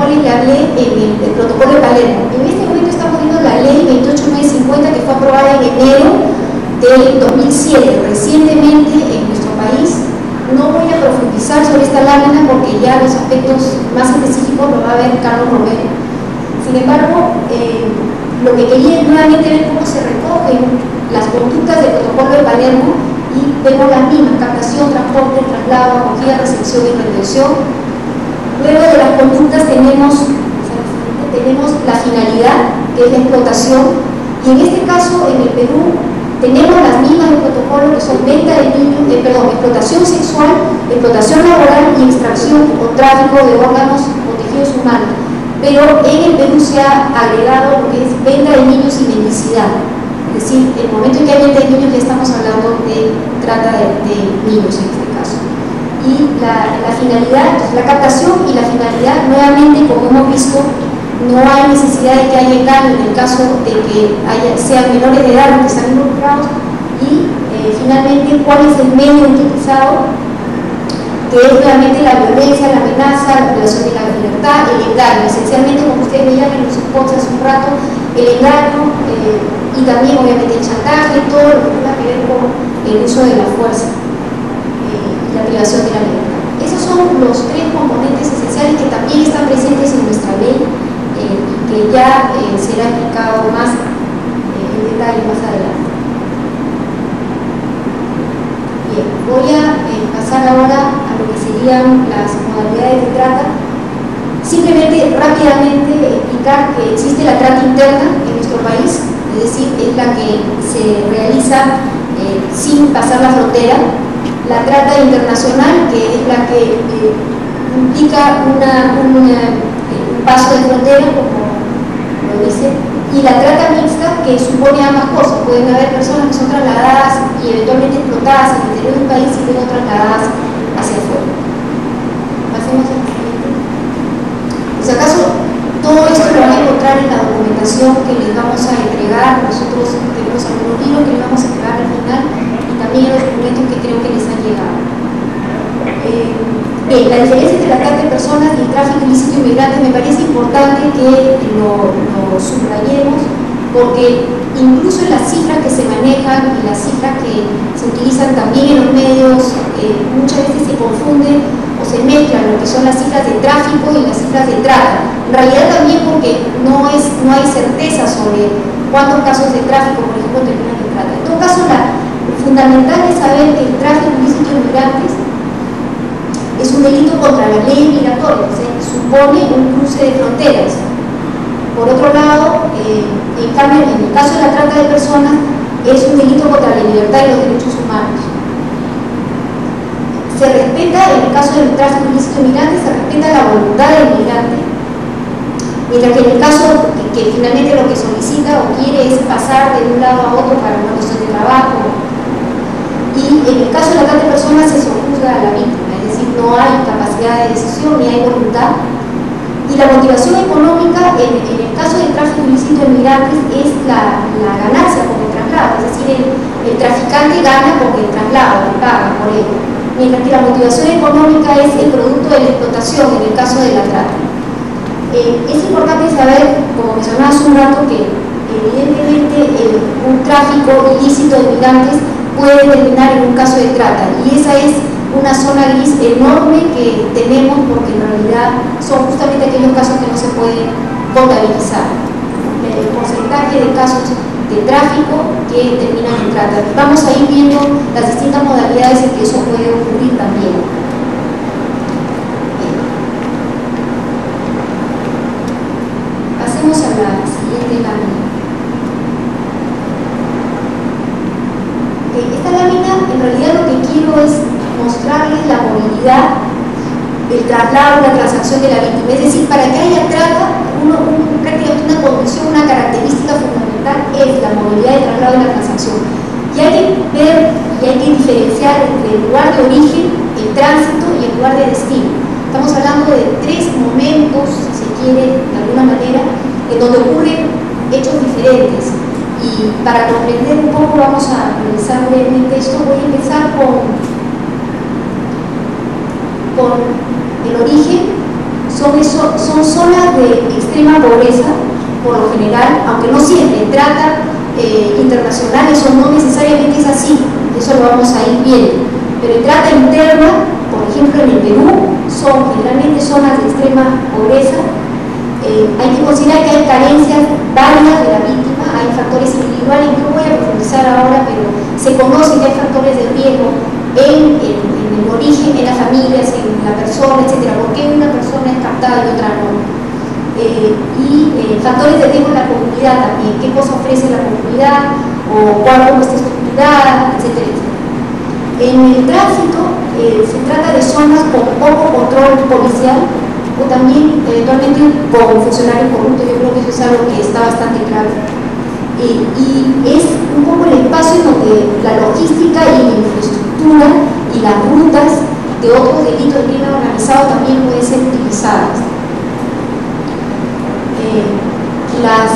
cuales le hablé en el protocolo de Palermo. En este momento estamos viendo la ley 28950 que fue aprobada en enero del 2007, recientemente en nuestro país. No voy a profundizar sobre esta lámina porque ya los aspectos más específicos lo va a ver Carlos Romero. Sin embargo, lo que quería es nuevamente ver cómo se recogen las conductas del protocolo de Palermo y vemos las mismas: captación, transporte, traslado, acogida, recepción y retención. Luego de las conductas tenemos la finalidad, que es la explotación, y en este caso en el Perú tenemos las mismas del protocolo, que son venta de niños, explotación sexual, explotación laboral y extracción o tráfico de órganos o tejidos humanos. Pero en el Perú se ha agregado lo que es venta de niños y mendicidad. Es decir, el momento en que hay venta de niños ya estamos hablando de trata de niños en este caso. Y la finalidad, la captación y la finalidad, nuevamente, como hemos visto, no hay necesidad de que haya engaño en el caso de que sean menores de edad los que están involucrados. Y finalmente, ¿cuál es el medio utilizado? Que es realmente la violencia, la amenaza, la privación de la libertad, el engaño. Esencialmente, como ustedes veían en los spots hace un rato, el engaño y también obviamente el chantaje, todo lo que tenga que ver con el uso de la fuerza y la privación de la libertad. Esos son los tres componentes esenciales que también están presentes en nuestra ley y que ya será explicado más en detalle más adelante. Bien, voy a pasar ahora a lo que serían las modalidades de trata. Simplemente, rápidamente, explicar que existe la trata interna en nuestro país, es decir, es la que se realiza sin pasar la frontera. La trata internacional, que es la que implica un paso de frontera, como lo dice, y la trata mixta, que supone ambas cosas. Pueden haber personas que son trasladadas y eventualmente explotadas en el interior del país y luego trasladadas hacia afuera. Pasemos al siguiente. Pues acaso todo esto lo van a encontrar en la documentación que les vamos a entregar. Nosotros tenemos algunos libros que les vamos a entregar al final y también los documentos que creo que les han llegado. Bien, la diferencia entre la trata de personas y el tráfico ilícito de inmigrantes me parece importante que lo subrayemos, porque incluso en las cifras que se manejan y las cifras que se utilizan también en los medios, muchas veces se confunden o se mezclan lo que son las cifras de tráfico y las cifras de trata. En realidad también porque no hay certeza sobre cuántos casos de tráfico, por ejemplo, terminan en trata. En todo caso, lo fundamental es saber que el tráfico ilícito de inmigrantes es un delito contra la ley migratoria, supone un cruce de fronteras. Por otro lado, en cambio, en el caso de la trata de personas, es un delito contra la libertad y los derechos humanos. Se respeta, en el caso del tráfico ilícito de migrantes, se respeta la voluntad del migrante, mientras que en el caso que finalmente lo que solicita o quiere es pasar de un lado a otro para una cuestión de trabajo. Y en el caso de la trata de personas se sojuzga a la víctima. Es decir, no hay capacidad de decisión ni hay voluntad. Y la motivación económica, en el caso del tráfico ilícito de migrantes, es la ganancia por el traslado. Es decir, el traficante gana porque el traslado, le paga por ello. Mientras que la motivación económica es el producto de la explotación, en el caso de la trata. Es importante saber, como mencionaba hace un rato, que evidentemente un tráfico ilícito de migrantes puede terminar en un caso de trata. Y esa es una zona gris enorme que tenemos, porque en realidad son justamente aquellos casos que no se pueden contabilizar. El porcentaje de casos de tráfico que terminan en trata. Vamos a ir viendo las distintas modalidades en que eso puede ocurrir también. Bien. Pasemos a la siguiente lámina. Esta lámina, en realidad, lo que quiero es mostrarles la movilidad, el traslado, la transacción de la víctima. Es decir, para que haya trata, prácticamente una condición, una característica fundamental es la movilidad de traslado y la transacción. Y hay que ver y hay que diferenciar entre el lugar de origen, el tránsito y el lugar de destino. Estamos hablando de tres momentos, si se quiere, de alguna manera, en donde ocurren hechos diferentes. Y para comprender un poco, vamos a revisar brevemente esto. Voy a empezar con el origen. son zonas de extrema pobreza, por lo general, aunque no siempre, trata internacional, eso no necesariamente es así, eso lo vamos a ir viendo, pero en trata interna, por ejemplo en el Perú, son generalmente zonas de extrema pobreza. Hay que considerar que hay carencias varias de la víctima, hay factores individuales, no voy a profundizar ahora, pero se conoce que hay factores de riesgo en el origen, en las familias, en la persona, etc. ¿Por qué una persona es captada y otra no? Factores de riesgo en la comunidad también, qué cosa ofrece la comunidad, o cómo está estructurada, etc. En el tránsito se trata de zonas con poco control policial, o también eventualmente con funcionarios corruptos. Yo creo que eso es algo que está bastante claro. Y es un poco el espacio en donde la logística y la infraestructura y las rutas de otros delitos de crimen organizado también pueden ser utilizadas. Las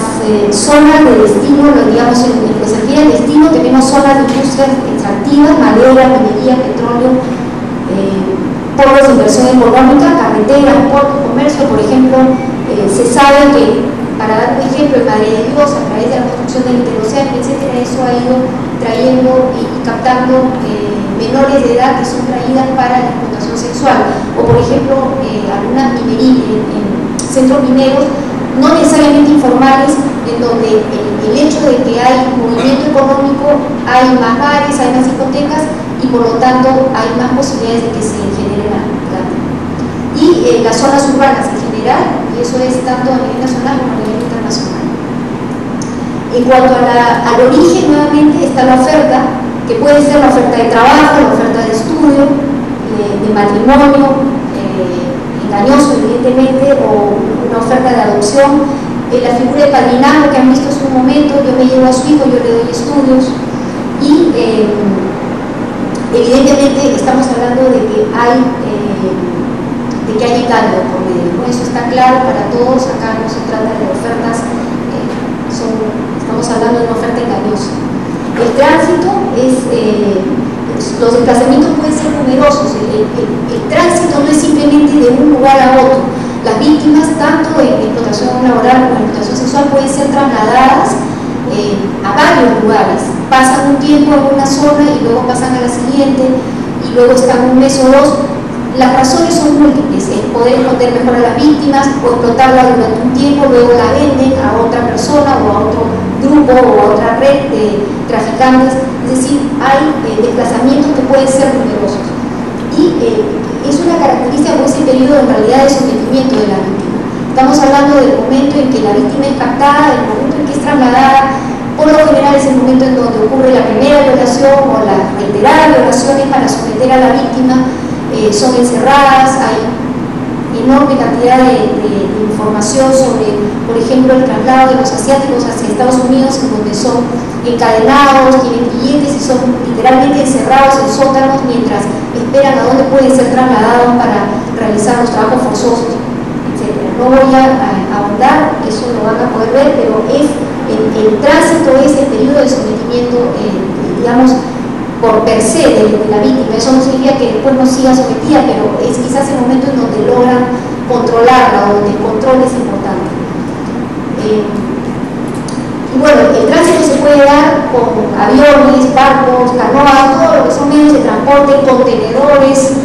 zonas de destino, digamos, en lo que se refiere al destino, tenemos zonas de industrias extractivas, madera, minería, petróleo, polos de inversión económica, carreteras, puertos, comercio. Por ejemplo, se sabe que, para dar un ejemplo, en Madre de Dios, a través de la construcción del interoceánico, etcétera, eso ha ido trayendo y captando menores de edad que son traídas para la explotación sexual. O, por ejemplo, algunas minerías, en centros mineros, no necesariamente informales, en donde el hecho de que hay movimiento económico, hay más bares, hay más discotecas, y por lo tanto hay más posibilidades de que se genere la plata. Y las zonas urbanas en general, y eso es tanto a nivel nacional como a nivel internacional. En cuanto al origen, nuevamente está la oferta, que puede ser la oferta de trabajo, la oferta de estudio, de matrimonio, engañoso evidentemente, o una oferta de adopción, la figura de padrinazgo que han visto en su momento, yo me llevo a su hijo, yo le doy estudios, y evidentemente estamos hablando de que hay engaño por medio, ¿no? Eso está claro para todos. Acá no se trata de ofertas, estamos hablando de una oferta engañosa. El tránsito los desplazamientos pueden ser numerosos. El tránsito no es simplemente de un lugar a otro. Las víctimas, tanto en explotación laboral como en explotación sexual, pueden ser trasladadas a varios lugares. Pasan un tiempo en una zona y luego pasan a la siguiente, y luego están un mes o dos. Las razones son múltiples: poder esconder mejor a las víctimas, o explotarla durante un tiempo, luego la venden a otra persona o a otro grupo o a otra red de traficantes. Es decir, hay desplazamientos que pueden ser numerosos, y es una característica de ese periodo en realidad de sometimiento de la víctima. Estamos hablando del momento en que la víctima es captada, del momento en que es trasladada. Por lo general es el momento en donde ocurre la primera violación o las reiteradas violaciones para someter a la víctima. Son encerradas, hay enorme cantidad de información sobre, por ejemplo, el traslado de los asiáticos hacia Estados Unidos, en donde son encadenados, tienen billetes y son literalmente encerrados en sótanos mientras esperan a dónde pueden ser trasladados para realizar los trabajos forzosos, etc. No voy a ahondar, eso lo van a poder ver, pero el tránsito es el periodo de sometimiento, digamos, por per se de la víctima. Eso no significa que después no siga sometida, pero es quizás el momento en donde logran controlarla, o donde el control es importante. Y bueno, el tránsito se puede dar con aviones, barcos, canoas, todo lo que son medios de transporte, contenedores.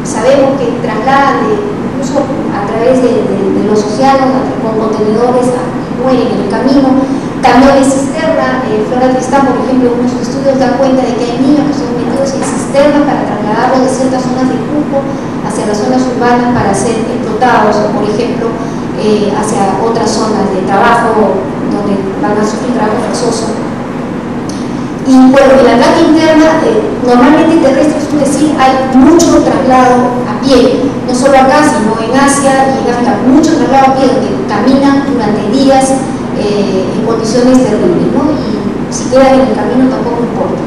Sabemos que trasladan incluso a través de los océanos con contenedores y mueren en el camino. Camiones cisterna, Flora Tristán, por ejemplo, en unos estudios da cuenta de que hay niños que son metidos en cisternas para trasladarlos de ciertas zonas de Cusco hacia las zonas urbanas para ser explotados, o por ejemplo hacia otras zonas de trabajo donde van a sufrir trabajo forzoso. Y bueno, en la plata interna, normalmente terrestre, es decir, hay mucho traslado a pie, no solo acá, sino en Asia y en África, mucho traslado a pie, donde caminan durante días en condiciones terribles, ¿no? Y si quedan en el camino tampoco importa.